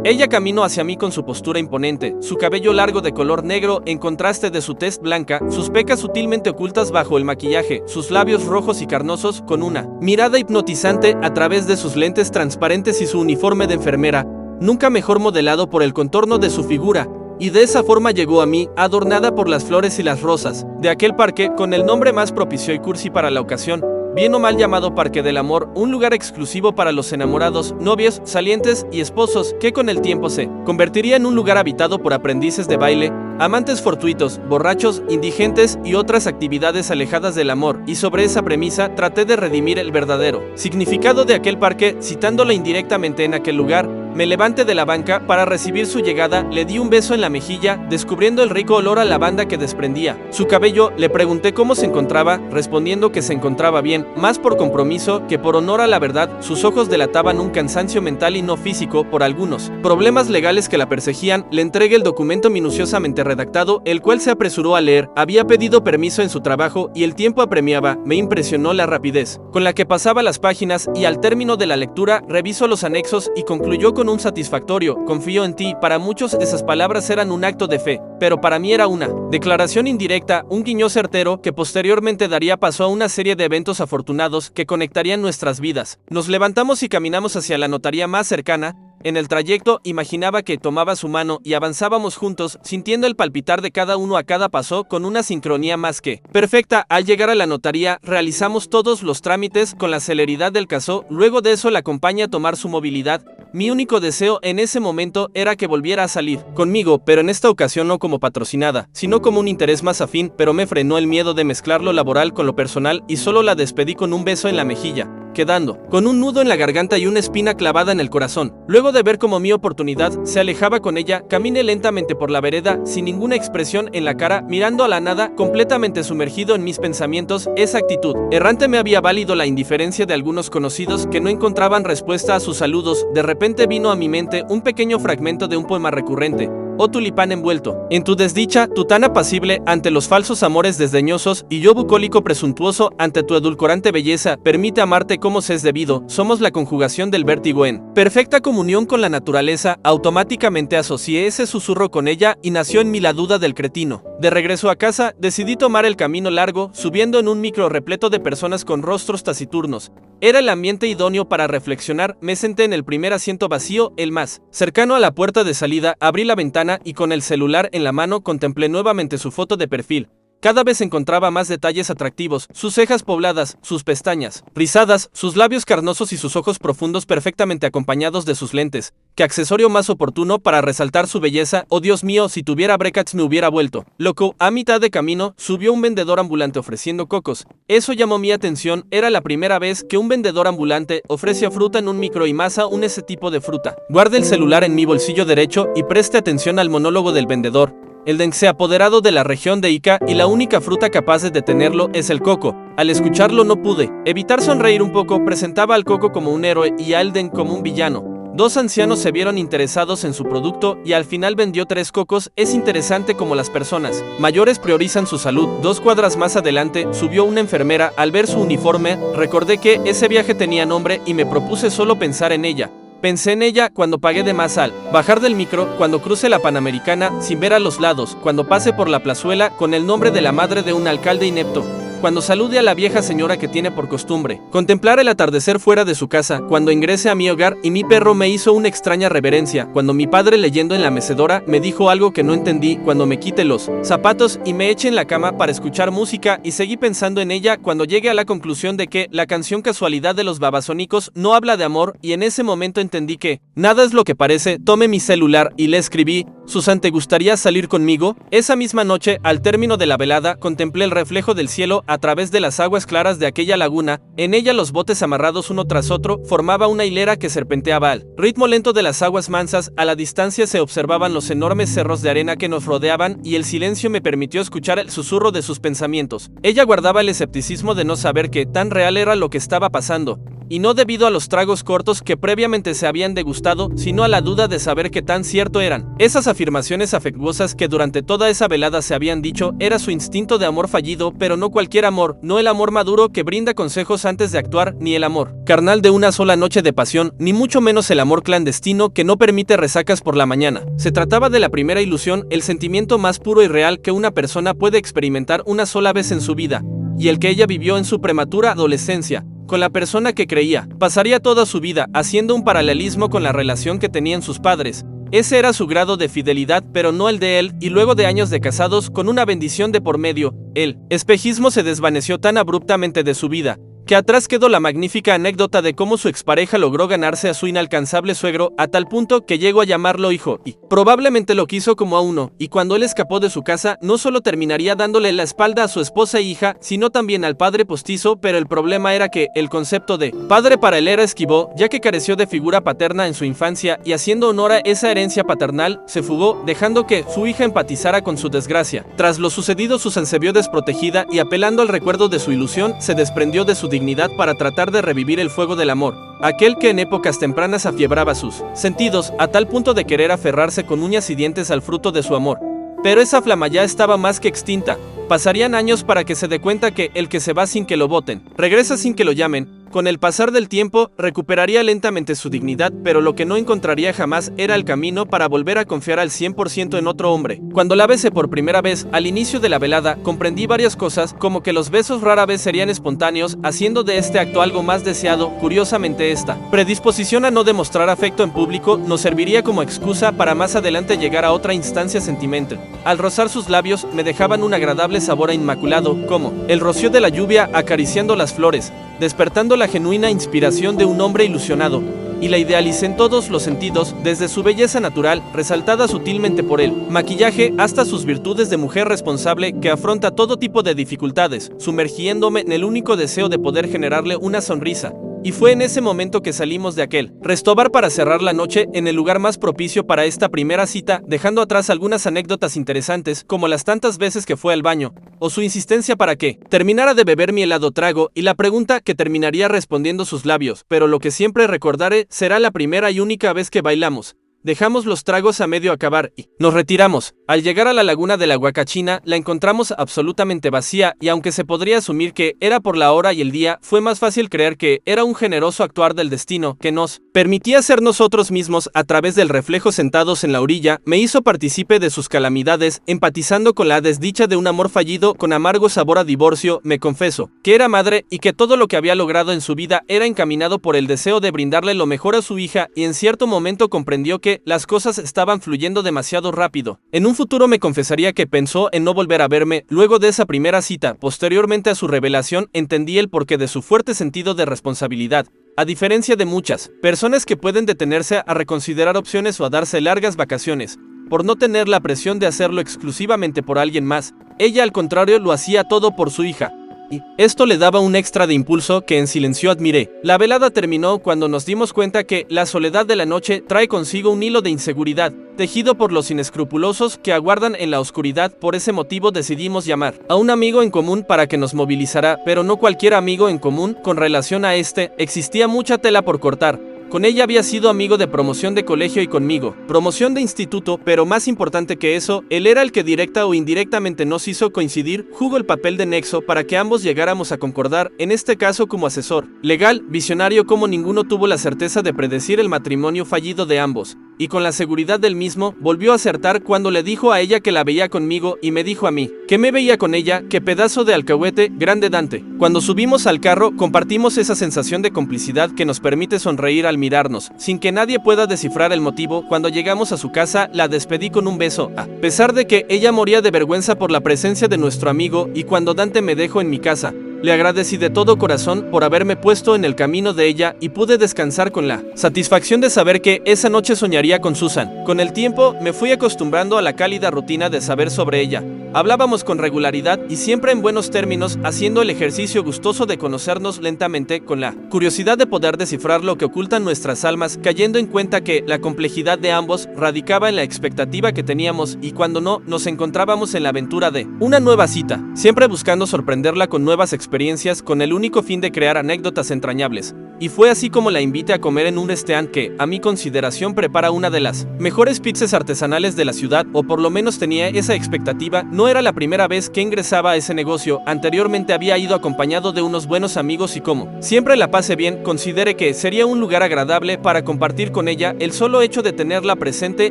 Ella caminó hacia mí con su postura imponente, su cabello largo de color negro en contraste de su tez blanca, sus pecas sutilmente ocultas bajo el maquillaje, sus labios rojos y carnosos, con una mirada hipnotizante a través de sus lentes transparentes y su uniforme de enfermera, nunca mejor modelado por el contorno de su figura. Y de esa forma llegó a mí, adornada por las flores y las rosas de aquel parque, con el nombre más propicio y cursi para la ocasión, bien o mal llamado Parque del Amor, un lugar exclusivo para los enamorados, novios, salientes y esposos, que con el tiempo se convertiría en un lugar habitado por aprendices de baile, amantes fortuitos, borrachos, indigentes y otras actividades alejadas del amor, y sobre esa premisa traté de redimir el verdadero significado de aquel parque, citándola indirectamente en aquel lugar. Me levanté de la banca para recibir su llegada, le di un beso en la mejilla, descubriendo el rico olor a lavanda que desprendía su cabello. Le pregunté cómo se encontraba, respondiendo que se encontraba bien, más por compromiso que por honor a la verdad. Sus ojos delataban un cansancio mental y no físico por algunos problemas legales que la perseguían. Le entregué el documento minuciosamente redactado, el cual se apresuró a leer. Había pedido permiso en su trabajo y el tiempo apremiaba. Me impresionó la rapidez con la que pasaba las páginas, y al término de la lectura revisó los anexos y concluyó con un satisfactorio: confío en ti. Para muchos esas palabras eran un acto de fe, pero para mí era una declaración indirecta, un guiño certero que posteriormente daría paso a una serie de eventos afortunados que conectarían nuestras vidas. Nos levantamos y caminamos hacia la notaría más cercana. En el trayecto imaginaba que tomaba su mano y avanzábamos juntos, sintiendo el palpitar de cada uno a cada paso con una sincronía más que perfecta. Al llegar a la notaría, realizamos todos los trámites con la celeridad del caso. Luego de eso la acompañé a tomar su movilidad. Mi único deseo en ese momento era que volviera a salir conmigo, pero en esta ocasión no como patrocinada, sino como un interés más afín, pero me frenó el miedo de mezclar lo laboral con lo personal y solo la despedí con un beso en la mejilla, quedando con un nudo en la garganta y una espina clavada en el corazón. Luego de ver cómo mi oportunidad se alejaba con ella, caminé lentamente por la vereda, sin ninguna expresión en la cara, mirando a la nada, completamente sumergido en mis pensamientos. Esa actitud errante me había valido la indiferencia de algunos conocidos que no encontraban respuesta a sus saludos. De repente vino a mi mente un pequeño fragmento de un poema recurrente: oh tulipán envuelto en tu desdicha, tú tan apacible ante los falsos amores desdeñosos, y yo bucólico presuntuoso ante tu edulcorante belleza, permite amarte como se es debido. Somos la conjugación del vértigo en perfecta comunión con la naturaleza. Automáticamente asocié ese susurro con ella y nació en mí la duda del cretino. De regreso a casa, decidí tomar el camino largo, subiendo en un micro repleto de personas con rostros taciturnos. Era el ambiente idóneo para reflexionar. Me senté en el primer asiento vacío, el más cercano a la puerta de salida, abrí la ventana y con el celular en la mano contemplé nuevamente su foto de perfil. Cada vez encontraba más detalles atractivos: sus cejas pobladas, sus pestañas rizadas, sus labios carnosos y sus ojos profundos perfectamente acompañados de sus lentes. ¿Qué accesorio más oportuno para resaltar su belleza? Oh Dios mío, si tuviera brackets me hubiera vuelto loco. A mitad de camino, subió un vendedor ambulante ofreciendo cocos. Eso llamó mi atención. Era la primera vez que un vendedor ambulante ofrecía fruta en un micro, y más aún ese tipo de fruta. Guardé el celular en mi bolsillo derecho y presté atención al monólogo del vendedor. El Deng se ha apoderado de la región de Ica y la única fruta capaz de detenerlo es el coco. Al escucharlo no pude evitar sonreír un poco. Presentaba al coco como un héroe y al Deng como un villano. Dos ancianos se vieron interesados en su producto y al final vendió 3 cocos. Es interesante cómo las personas mayores priorizan su salud. 2 cuadras más adelante subió una enfermera. Al ver su uniforme, recordé que ese viaje tenía nombre y me propuse solo pensar en ella. Pensé en ella cuando pagué de más al bajar del micro, cuando cruce la Panamericana sin ver a los lados, cuando pase por la plazuela con el nombre de la madre de un alcalde inepto, cuando salude a la vieja señora que tiene por costumbre contemplar el atardecer fuera de su casa, cuando ingrese a mi hogar y mi perro me hizo una extraña reverencia, cuando mi padre leyendo en la mecedora me dijo algo que no entendí, cuando me quite los zapatos y me eche en la cama para escuchar música, y seguí pensando en ella cuando llegué a la conclusión de que la canción Casualidad de los Babasónicos no habla de amor, y en ese momento entendí que nada es lo que parece. Tomé mi celular y le escribí: Susan, ¿te gustaría salir conmigo? Esa misma noche, al término de la velada, contemplé el reflejo del cielo a través de las aguas claras de aquella laguna. En ella los botes amarrados uno tras otro formaba una hilera que serpenteaba al ritmo lento de las aguas mansas. A la distancia se observaban los enormes cerros de arena que nos rodeaban, y el silencio me permitió escuchar el susurro de sus pensamientos. Ella guardaba el escepticismo de no saber qué tan real era lo que estaba pasando. y no debido a los tragos cortos que previamente se habían degustado, sino a la duda de saber qué tan cierto eran. Esas afirmaciones afectuosas que durante toda esa velada se habían dicho era su instinto de amor fallido, pero no cualquier amor, no el amor maduro que brinda consejos antes de actuar, ni el amor carnal de una sola noche de pasión, ni mucho menos el amor clandestino que no permite resacas por la mañana. Se trataba de la primera ilusión, el sentimiento más puro y real que una persona puede experimentar una sola vez en su vida, y el que ella vivió en su prematura adolescencia, con la persona que creía. Pasaría toda su vida haciendo un paralelismo con la relación que tenían sus padres. Ese era su grado de fidelidad, pero no el de él, y luego de años de casados, con una bendición de por medio, el espejismo se desvaneció tan abruptamente de su vida, que atrás quedó la magnífica anécdota de cómo su expareja logró ganarse a su inalcanzable suegro a tal punto que llegó a llamarlo hijo, y probablemente lo quiso como a uno, y cuando él escapó de su casa no solo terminaría dándole la espalda a su esposa e hija, sino también al padre postizo, pero el problema era que el concepto de padre para él era esquivo, ya que careció de figura paterna en su infancia, y haciendo honor a esa herencia paternal, se fugó, dejando que su hija empatizara con su desgracia. Tras lo sucedido, Susan se vio desprotegida y, apelando al recuerdo de su ilusión, se desprendió de su dignidad para tratar de revivir el fuego del amor, aquel que en épocas tempranas afiebraba sus sentidos, a tal punto de querer aferrarse con uñas y dientes al fruto de su amor. Pero esa flama ya estaba más que extinta. Pasarían años para que se dé cuenta que el que se va sin que lo voten, regresa sin que lo llamen. Con el pasar del tiempo, recuperaría lentamente su dignidad, pero lo que no encontraría jamás era el camino para volver a confiar al 100% en otro hombre. Cuando la besé por primera vez, al inicio de la velada, comprendí varias cosas, como que los besos rara vez serían espontáneos, haciendo de este acto algo más deseado. Curiosamente, esta predisposición a no demostrar afecto en público nos serviría como excusa para más adelante llegar a otra instancia sentimental. Al rozar sus labios, me dejaban un agradable sabor a inmaculado, como el rocío de la lluvia acariciando las flores, despertando la genuina inspiración de un hombre ilusionado, y la idealicé en todos los sentidos, desde su belleza natural, resaltada sutilmente por el maquillaje, hasta sus virtudes de mujer responsable que afronta todo tipo de dificultades, sumergiéndome en el único deseo de poder generarle una sonrisa. Y fue en ese momento que salimos de aquel restobar para cerrar la noche en el lugar más propicio para esta primera cita, dejando atrás algunas anécdotas interesantes, como las tantas veces que fue al baño, o su insistencia para que terminara de beber mi helado trago, y la pregunta que terminaría respondiendo sus labios, pero lo que siempre recordaré será la primera y única vez que bailamos. Dejamos los tragos a medio acabar y nos retiramos. Al llegar a la laguna de la Huacachina, la encontramos absolutamente vacía, y aunque se podría asumir que era por la hora y el día, fue más fácil creer que era un generoso actuar del destino que nos permitía ser nosotros mismos a través del reflejo. Sentados en la orilla, me hizo partícipe de sus calamidades, empatizando con la desdicha de un amor fallido con amargo sabor a divorcio. Me confesó que era madre y que todo lo que había logrado en su vida era encaminado por el deseo de brindarle lo mejor a su hija, y en cierto momento comprendió que las cosas estaban fluyendo demasiado rápido. En un futuro me confesaría que pensó en no volver a verme luego de esa primera cita. Posteriormente a su revelación, entendí el porqué de su fuerte sentido de responsabilidad. A diferencia de muchas personas que pueden detenerse a reconsiderar opciones o a darse largas vacaciones, por no tener la presión de hacerlo exclusivamente por alguien más, ella al contrario lo hacía todo por su hija. Y esto le daba un extra de impulso que en silencio admiré. La velada terminó cuando nos dimos cuenta que la soledad de la noche trae consigo un hilo de inseguridad, tejido por los inescrupulosos que aguardan en la oscuridad. Por ese motivo decidimos llamar a un amigo en común para que nos movilizara, pero no cualquier amigo en común. Con relación a este, existía mucha tela por cortar. Con ella había sido amigo de promoción de colegio y conmigo, promoción de instituto, pero más importante que eso, él era el que directa o indirectamente nos hizo coincidir, jugó el papel de nexo para que ambos llegáramos a concordar, en este caso como asesor legal, visionario como ninguno. Tuvo la certeza de predecir el matrimonio fallido de ambos, y con la seguridad del mismo, volvió a acertar cuando le dijo a ella que la veía conmigo y me dijo a mí que me veía con ella. ¡Qué pedazo de alcahuete, grande Dante! Cuando subimos al carro, compartimos esa sensación de complicidad que nos permite sonreír al mirarnos, sin que nadie pueda descifrar el motivo. Cuando llegamos a su casa, la despedí con un beso, a pesar de que ella moría de vergüenza por la presencia de nuestro amigo, y cuando Dante me dejó en mi casa, le agradecí de todo corazón por haberme puesto en el camino de ella, y pude descansar con la satisfacción de saber que esa noche soñaría con Susan. Con el tiempo, me fui acostumbrando a la cálida rutina de saber sobre ella. Hablábamos con regularidad y siempre en buenos términos, haciendo el ejercicio gustoso de conocernos lentamente, con la curiosidad de poder descifrar lo que ocultan nuestras almas, cayendo en cuenta que la complejidad de ambos radicaba en la expectativa que teníamos y cuando no, nos encontrábamos en la aventura de una nueva cita, siempre buscando sorprenderla con nuevas experiencias con el único fin de crear anécdotas entrañables. Y fue así como la invité a comer en un restaurante que, a mi consideración, prepara una de las mejores pizzas artesanales de la ciudad, o por lo menos tenía esa expectativa. No era la primera vez que ingresaba a ese negocio, anteriormente había ido acompañado de unos buenos amigos y como siempre la pasé bien, consideré que sería un lugar agradable para compartir con ella. El solo hecho de tenerla presente,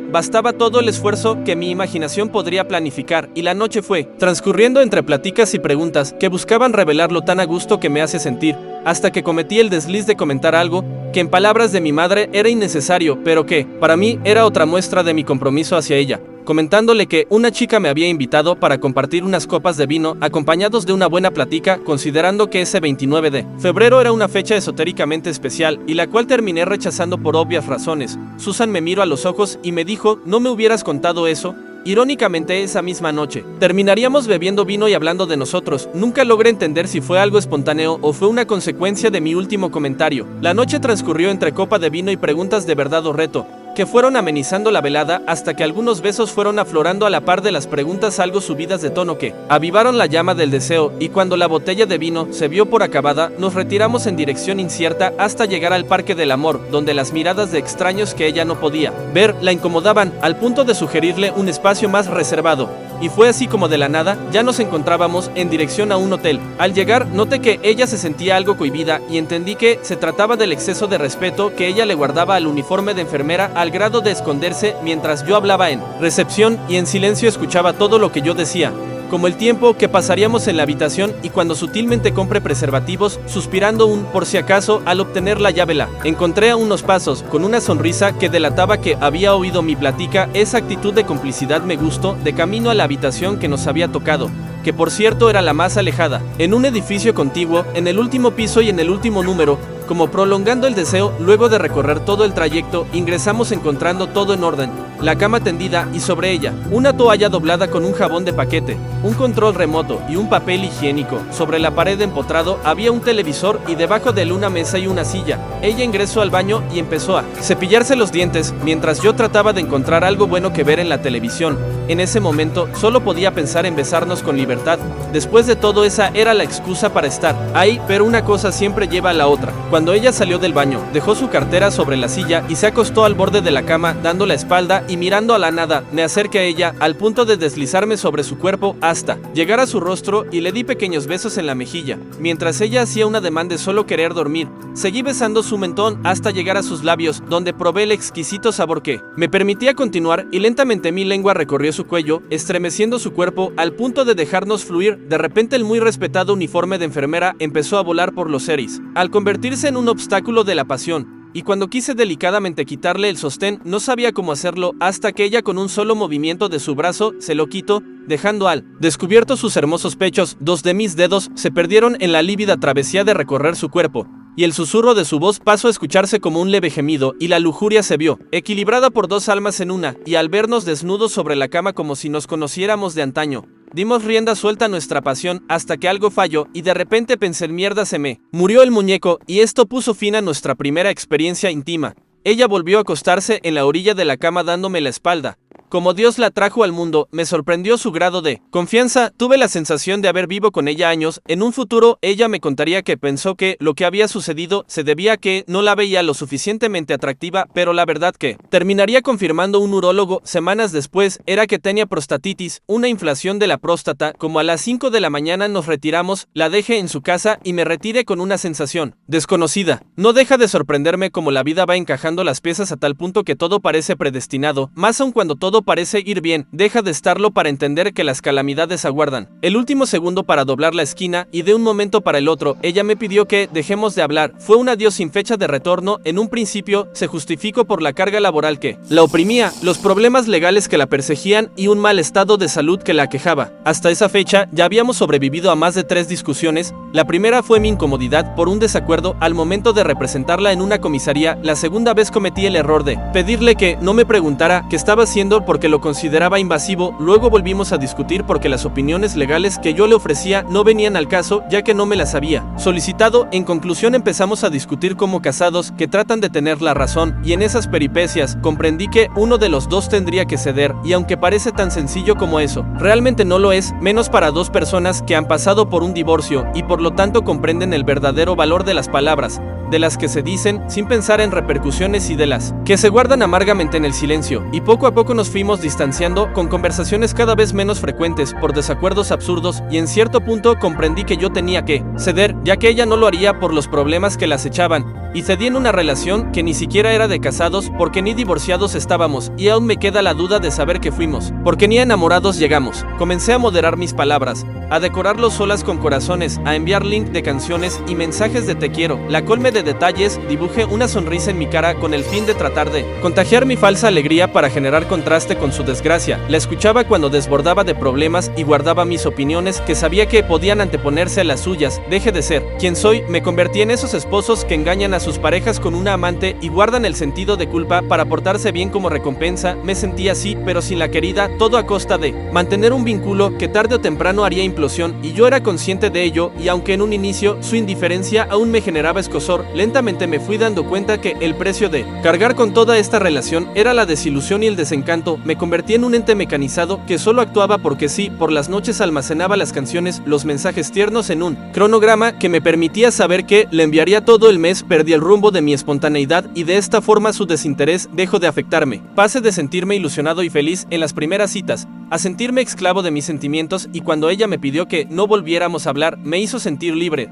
bastaba todo el esfuerzo que mi imaginación podría planificar, y la noche fue transcurriendo entre pláticas y preguntas que buscaban revelar lo tan a gusto que me hace sentir, hasta que cometí el desliz de comentar algo que en palabras de mi madre era innecesario, pero que, para mí, era otra muestra de mi compromiso hacia ella, comentándole que una chica me había invitado para compartir unas copas de vino acompañados de una buena plática, considerando que ese 29 de febrero era una fecha esotéricamente especial y la cual terminé rechazando por obvias razones. Susan me miró a los ojos y me dijo: ¿no me hubieras contado eso? Irónicamente, esa misma noche terminaríamos bebiendo vino y hablando de nosotros. Nunca logré entender si fue algo espontáneo o fue una consecuencia de mi último comentario. La noche transcurrió entre copa de vino y preguntas de verdad o reto, que fueron amenizando la velada hasta que algunos besos fueron aflorando a la par de las preguntas algo subidas de tono que avivaron la llama del deseo, y cuando la botella de vino se vio por acabada, nos retiramos en dirección incierta hasta llegar al Parque del Amor, donde las miradas de extraños que ella no podía ver la incomodaban al punto de sugerirle un espacio más reservado. Y fue así como de la nada ya nos encontrábamos en dirección a un hotel. Al llegar noté que ella se sentía algo cohibida y entendí que se trataba del exceso de respeto que ella le guardaba al uniforme de enfermera, al grado de esconderse mientras yo hablaba en recepción y en silencio escuchaba todo lo que yo decía, como el tiempo que pasaríamos en la habitación y cuando sutilmente compré preservativos, suspirando un por si acaso al obtener la llave. La encontré a unos pasos, con una sonrisa que delataba que había oído mi plática. Esa actitud de complicidad me gustó, de camino a la habitación que nos había tocado, que por cierto era la más alejada, en un edificio contiguo, en el último piso y en el último número. Como prolongando el deseo, luego de recorrer todo el trayecto, ingresamos encontrando todo en orden, la cama tendida y sobre ella, una toalla doblada con un jabón de paquete, un control remoto y un papel higiénico. Sobre la pared empotrado había un televisor y debajo de él una mesa y una silla. Ella ingresó al baño y empezó a cepillarse los dientes, mientras yo trataba de encontrar algo bueno que ver en la televisión. En ese momento, solo podía pensar en besarnos con libertad. Después de todo, esa era la excusa para estar ahí, pero una cosa siempre lleva a la otra. Cuando ella salió del baño, dejó su cartera sobre la silla y se acostó al borde de la cama, dando la espalda y mirando a la nada. Me acerqué a ella, al punto de deslizarme sobre su cuerpo hasta llegar a su rostro y le di pequeños besos en la mejilla, mientras ella hacía un ademán de solo querer dormir. Seguí besando su mentón hasta llegar a sus labios, donde probé el exquisito sabor que me permitía continuar, y lentamente mi lengua recorrió su cuello, estremeciendo su cuerpo al punto de dejarnos fluir. De repente el muy respetado uniforme de enfermera empezó a volar por los aires, al convertirse en un obstáculo de la pasión, y cuando quise delicadamente quitarle el sostén no sabía cómo hacerlo, hasta que ella con un solo movimiento de su brazo se lo quitó, dejando al descubierto sus hermosos pechos. Dos de mis dedos se perdieron en la lívida travesía de recorrer su cuerpo, y el susurro de su voz pasó a escucharse como un leve gemido, y la lujuria se vio equilibrada por dos almas en una, y al vernos desnudos sobre la cama como si nos conociéramos de antaño, dimos rienda suelta a nuestra pasión hasta que algo falló y de repente pensé: mierda, se me murió el muñeco, y esto puso fin a nuestra primera experiencia íntima. Ella volvió a acostarse en la orilla de la cama dándome la espalda. Como Dios la trajo al mundo, me sorprendió su grado de confianza. Tuve la sensación de haber vivido con ella años. En un futuro, ella me contaría que pensó que lo que había sucedido se debía a que no la veía lo suficientemente atractiva, pero la verdad que terminaría confirmando un urólogo semanas después era que tenía prostatitis, una inflación de la próstata. Como a las 5 de la mañana nos retiramos, la dejé en su casa y me retiré con una sensación desconocida. No deja de sorprenderme cómo la vida va encajando las piezas a tal punto que todo parece predestinado, más aun cuando todo parece ir bien, deja de estarlo para entender que las calamidades aguardan el último segundo para doblar la esquina, y de un momento para el otro, ella me pidió que dejemos de hablar. Fue un adiós sin fecha de retorno. En un principio, se justificó por la carga laboral que la oprimía, los problemas legales que la perseguían y un mal estado de salud que la aquejaba. Hasta esa fecha, ya habíamos sobrevivido a más de 3 discusiones. La primera fue mi incomodidad por un desacuerdo al momento de representarla en una comisaría. La segunda vez cometí el error de pedirle que no me preguntara qué estaba haciendo porque lo consideraba invasivo, luego volvimos a discutir porque las opiniones legales que yo le ofrecía no venían al caso, ya que no me las había solicitado. En conclusión empezamos a discutir como casados que tratan de tener la razón, y en esas peripecias comprendí que uno de los dos tendría que ceder, y aunque parece tan sencillo como eso, realmente no lo es, menos para dos personas que han pasado por un divorcio y por lo tanto comprenden el verdadero valor de las palabras, de las que se dicen sin pensar en repercusiones y de las que se guardan amargamente en el silencio, y poco a poco nos fuimos distanciando con conversaciones cada vez menos frecuentes por desacuerdos absurdos, y en cierto punto comprendí que yo tenía que ceder, ya que ella no lo haría por los problemas que la acechaban, y cedí en una relación que ni siquiera era de casados porque ni divorciados estábamos, y aún me queda la duda de saber que fuimos, porque ni enamorados llegamos. Comencé a moderar mis palabras, a decorarlos solas con corazones, a enviar link de canciones y mensajes de te quiero, la colme de detalles, dibujé una sonrisa en mi cara con el fin de tratar de contagiar mi falsa alegría para generar contraste con su desgracia. La escuchaba cuando desbordaba de problemas y guardaba mis opiniones que sabía que podían anteponerse a las suyas. Deje de ser quien soy, me convertí en esos esposos que engañan a sus parejas con una amante y guardan el sentido de culpa para portarse bien como recompensa. Me sentí así, pero sin la querida, todo a costa de mantener un vínculo que tarde o temprano haría implosión, y yo era consciente de ello, y aunque en un inicio su indiferencia aún me generaba escozor, lentamente me fui dando cuenta que el precio de cargar con toda esta relación era la desilusión y el desencanto. Me convertí en un ente mecanizado que solo actuaba porque sí. Por las noches almacenaba las canciones, los mensajes tiernos en un cronograma que me permitía saber que le enviaría todo el mes. Perdí el rumbo de mi espontaneidad y de esta forma su desinterés dejó de afectarme. Pasé de sentirme ilusionado y feliz en las primeras citas a sentirme esclavo de mis sentimientos, y cuando ella me pidió que no volviéramos a hablar, me hizo sentir libre,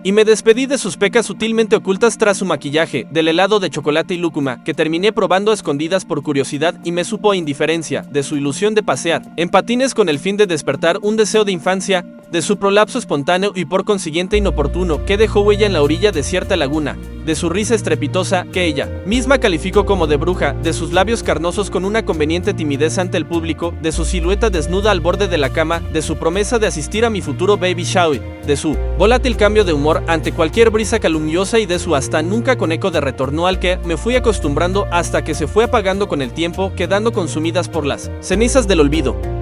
y me despedí de sus pecas sutilmente ocultas tras su maquillaje, del helado de chocolate y lúcuma, que terminé probando a escondidas por curiosidad y me supo a indiferencia, de su ilusión de pasear en patines con el fin de despertar un deseo de infancia, de su prolapso espontáneo y por consiguiente inoportuno que dejó huella en la orilla de cierta laguna, de su risa estrepitosa que ella misma calificó como de bruja, de sus labios carnosos con una conveniente timidez ante el público, de su silueta desnuda al borde de la cama, de su promesa de asistir a mi futuro baby shower, de su volátil cambio de humor ante cualquier brisa calumniosa y de su hasta nunca con eco de retorno al que me fui acostumbrando hasta que se fue apagando con el tiempo, quedando consumidas por las cenizas del olvido.